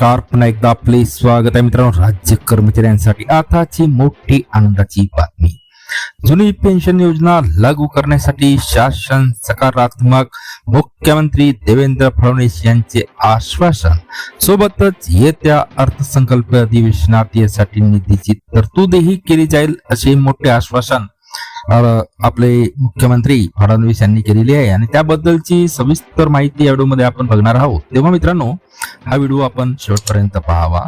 नमस्कार, पुन्हा एकदा आपले स्वागत आहे मित्रांनो. राज्य कर्मचाऱ्यांसाठी आताची मोठी आनंदाची बातमी. जुनी पेन्शन योजना लागू करण्यासाठी शासन सकारात्मक. मुख्यमंत्री देवेंद्र फडणवीस यांचे आश्वासन. सोबतच येत्या अर्थसंकल्प अधिवेशनात यासाठी निधीची तरतूदही केली जाईल असे मोठे आश्वासन आपले मुख्यमंत्री फडणवीस यांनी केलेली आहे आणि त्याबद्दलची सविस्तर माहिती या व्हिडिओमध्ये आपण बघणार आहोत. तेव्हा मित्रांनो, हा व्हिडिओ आपण शेवटपर्यंत पाहावा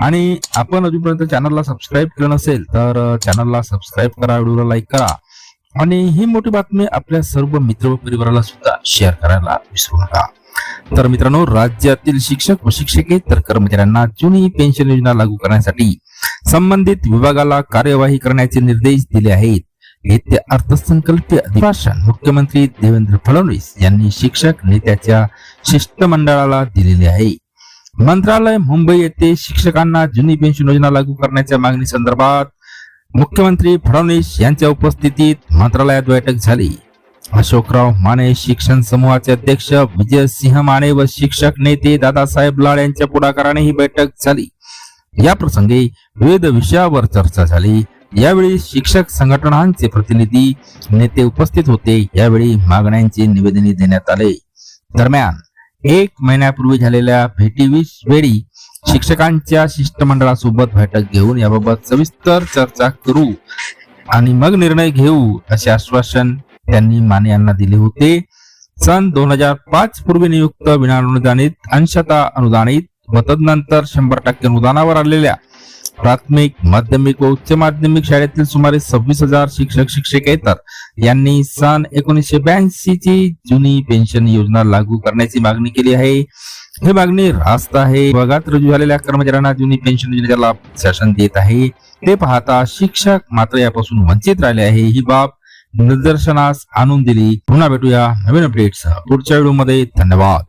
आणि आपण अजूनपर्यंत चॅनलला सबस्क्राईब केलं नसेल तर चॅनलला सबस्क्राईब करा, व्हिडिओला लाईक करा आणि ही मोठी बातमी आपल्या सर्व मित्र व परिवाराला सुद्धा शेअर करायला विसरू नका. तर मित्रांनो, राज्यातील शिक्षक व शिक्षकेतर कर्मचाऱ्यांना जुनी पेन्शन योजना लागू करण्यासाठी संबंधित विभागाला कार्यवाही करण्याचे निर्देश दिले आहेत. येत्या अर्थसंकल्पीय अधिवेशन मुख्यमंत्री देवेंद्र फडणवीस यांनी शिक्षक नेत्याच्या शिष्टमंडळाला दिलेले आहे. मंत्रालय मुंबई येथे शिक्षकांना जुनी पेन्शन योजना लागू करण्याच्या मागणी संदर्भात मुख्यमंत्री फडणवीस यांच्या उपस्थितीत मंत्रालयात बैठक झाली. अशोकराव माने शिक्षण समूहाचे अध्यक्ष विजय सिंह माने व शिक्षक नेते दादासाहेब लाड यांच्या पुढाकाराने ही बैठक झाली. या प्रसंगी विविध विषयावर चर्चा झाली. यावेळी शिक्षक संघटनांचे प्रतिनिधी नेते उपस्थित होते. यावेळी मागण्यांची निवेदने देण्यात आले. दरम्यान 1 महिन्यापूर्वी झालेल्या भेटीवेळी शिक्षकांच्या शिष्टमंडळासोबत बैठक घेऊन याबाबत सविस्तर चर्चा करू आणि मग निर्णय घेऊ असे आश्वासन त्यांनी माने यांना दिले होते. सन 2005 पूर्वी नियुक्त विनाअनुदानित, अंशतः अनुदानित व तदनंतर 100% अनुदानावर आलेल्या प्राथमिक, माध्यमिक व उच्च माध्यमिक शाळेतील सुमारे 26,000 शिक्षक शिक्षकेतर यांनी सन 1982 ची जुनी पेन्शन योजना लागू करण्याची मागणी केली आहे. ही मागणी रास्त आहे. विभागात रुजू झालेल्या कर्मचाऱ्यांना जुनी पेन्शन योजनेचा लाभ शासन देत आहे. ते पाहता शिक्षक मात्र यापासून वंचित राहिले आहे. ही बाब निदर्शनास आणून दिली. पुन्हा भेटूया नवीन अपडेट्स पुढच्या व्हिडिओमध्ये. धन्यवाद.